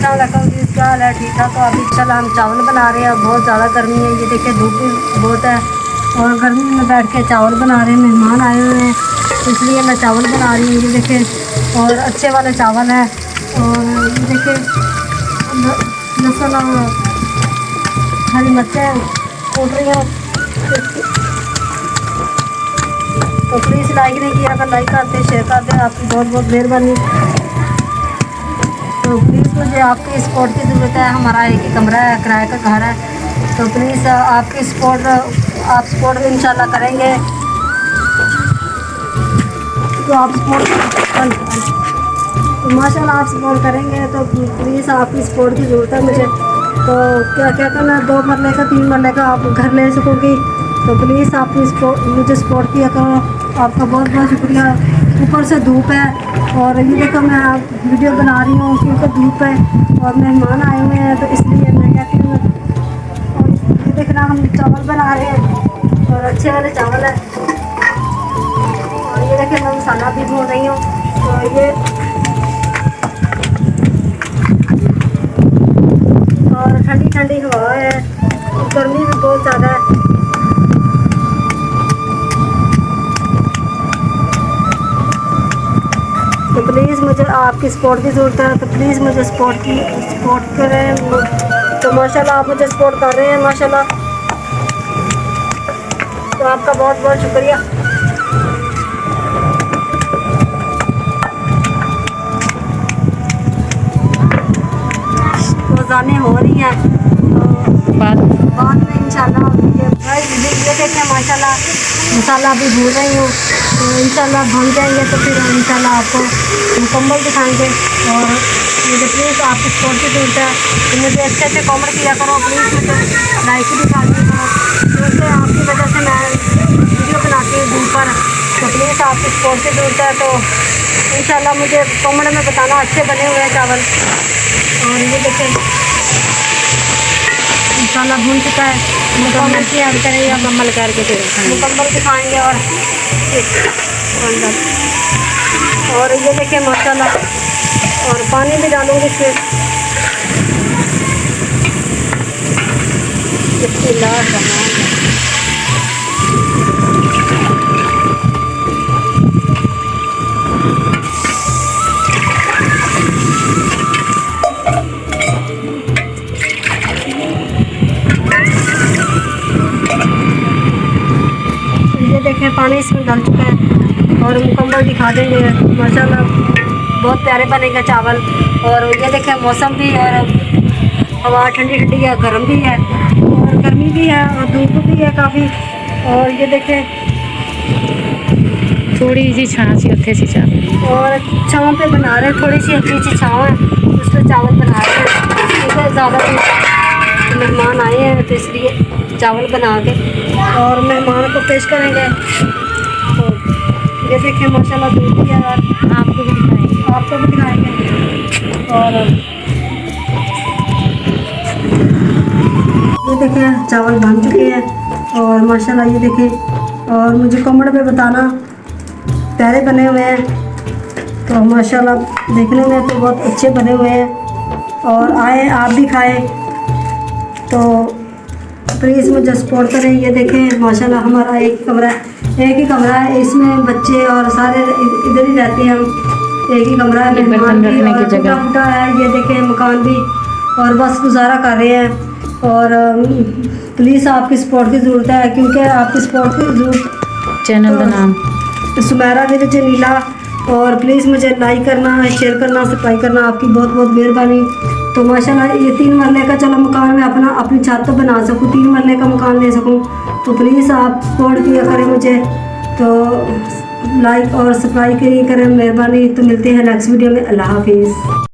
क्या हाल है? ठीक ठाक। तो अभी चल हम चावल बना रहे हैं। बहुत ज़्यादा गर्मी है, ये देखिए धूप भी बहुत है और गर्मी में बैठ के चावल बना रहे हैं। मेहमान आए हुए हैं इसलिए मैं चावल बना रही हूँ। ये देखिए और अच्छे वाले चावल हैं और ये देखिए लहसुन और हरी मिर्चें कूट रही हैं। तो प्लीज़ लाइक नहीं किया, अगर लाइक करते शेयर करते आपकी बहुत बहुत मेहरबानी। तो प्लीज़ मुझे आपकी सपोर्ट की ज़रूरत है। हमारा एक ही कमरा है, किराए का घर है, तो प्लीज़ आपकी सपोर्ट आप सपोर्ट इंशाल्लाह करेंगे तो आप सपोर्ट तो माशाल्लाह आप सपोर्ट करेंगे तो प्लीज़ आपकी सपोर्ट की ज़रूरत है मुझे। तो क्या क्या करना, 2 मरले का 3 मरले का आप घर ले सकोगी, तो प्लीज़ आप मुझे सपोर्ट किया करो। आपका बहुत बहुत शुक्रिया। ऊपर से धूप है और ये देखो मैं वीडियो बना रही हूँ क्योंकि धूप है और मेहमान आए हुए हैं, तो इसलिए मैं कहती हूँ। और ये देखना हम चावल बना रहे हैं और अच्छे वाले चावल है। और ये देखिए मैं मसाला भी भून रही हूँ। तो ये और ठंडी ठंडी हवा है, गर्मी भी बहुत ज़्यादा है। तो प्लीज़ मुझे आपकी सपोर्ट की ज़रूरत है, तो प्लीज़ मुझे सपोर्ट करें। तो माशाल्लाह आप मुझे सपोर्ट कर रहे हैं माशाल्लाह, तो आपका बहुत बहुत शुक्रिया। रोज़ाने हो रही हैं तो बाद में इंशाल्लाह ये देखिए माशाल्लाह मसाला भी भून रही हूँ, तो इंशाल्लाह भून जाएंगे तो फिर इंशाल्लाह आपको मुकम्मल दिखाएंगे। और मुझे प्लीज़ आपकी सपोर्ट की ज़रूरत है, तो मुझे अच्छे अच्छे कमेंट किया करो, प्लीज़ मुझे लाइक भी दिखा दिया करो, क्योंकि आपकी वजह से मैं वीडियो बनाती हूँ दूर पर। तो प्लीज़ आपकी सपोर्ट की ज़रूरत है। तो इंशाल्लाह मुझे कमेंट में बताना अच्छे बने हुए हैं चावल। और ये देखें मसाला भून चुका है, मुकम्मल की ऐड करेंगे, मुकम्मल करके फिर मुकम्मल दिखाएंगे। और ये देखिए माशाल्लाह, और पानी भी डालूंगी इसमें। देखें पानी इसमें डाल चुका है और मुकम्मल दिखा देंगे। माशाल्लाह बहुत प्यारे बनेंगे चावल। और ये देखें मौसम भी और हवा ठंडी ठंडी है, गर्म भी है और गर्मी भी है और धूप भी है काफ़ी। और ये देखें थोड़ी सी छाँव सी उत्थे सी चावल और छाँव पे बना रहे हैं, थोड़ी सी हल्की सी छाँव है उस पर चावल बना रहे हैं क्योंकि ज़्यादा मेहमान आए हैं, तो इसलिए चावल बना के और मेहमान को पेश करेंगे। तो ये देखिए माशाल्लाह दूध भी है, आपको भी दिखाएंगे। और ये देखें चावल बन चुके हैं और माशाल्लाह ये देखें। और मुझे कमेंट में बताना प्यारे बने हुए हैं, तो माशाल्लाह देखने में तो बहुत अच्छे बने हुए हैं। और आए आप भी खाएं, तो प्लीज़ मुझे सपोर्ट करें। ये देखें माशाल्लाह हमारा एक ही कमरा है, इसमें बच्चे और सारे इधर ही रहते हैं हम। एक ही कमरा है, मेहमान भी और टूटा है। ये देखें मकान भी, और बस गुजारा कर रहे हैं। और प्लीज़ आपकी सपोर्ट की ज़रूरत है, क्योंकि आपकी सपोर्ट की ज़रूरत। चैनल का नाम सुमेरा विलेज नीला। और प्लीज़ मुझे लाइक करना, शेयर करना, सब्सक्राइब करना, आपकी बहुत बहुत मेहरबानी। तो माशाल्लाह ये 3 मरले का चलो मकान में अपनी छत तो बना सकूँ, 3 मरले का मकान ले सकूँ, तो प्लीज़ आप सपोर्ट किया करें मुझे। तो लाइक और सब्सक्राइब करें मेहरबानी। तो मिलते हैं नेक्स्ट वीडियो में। अल्लाह हाफिज़।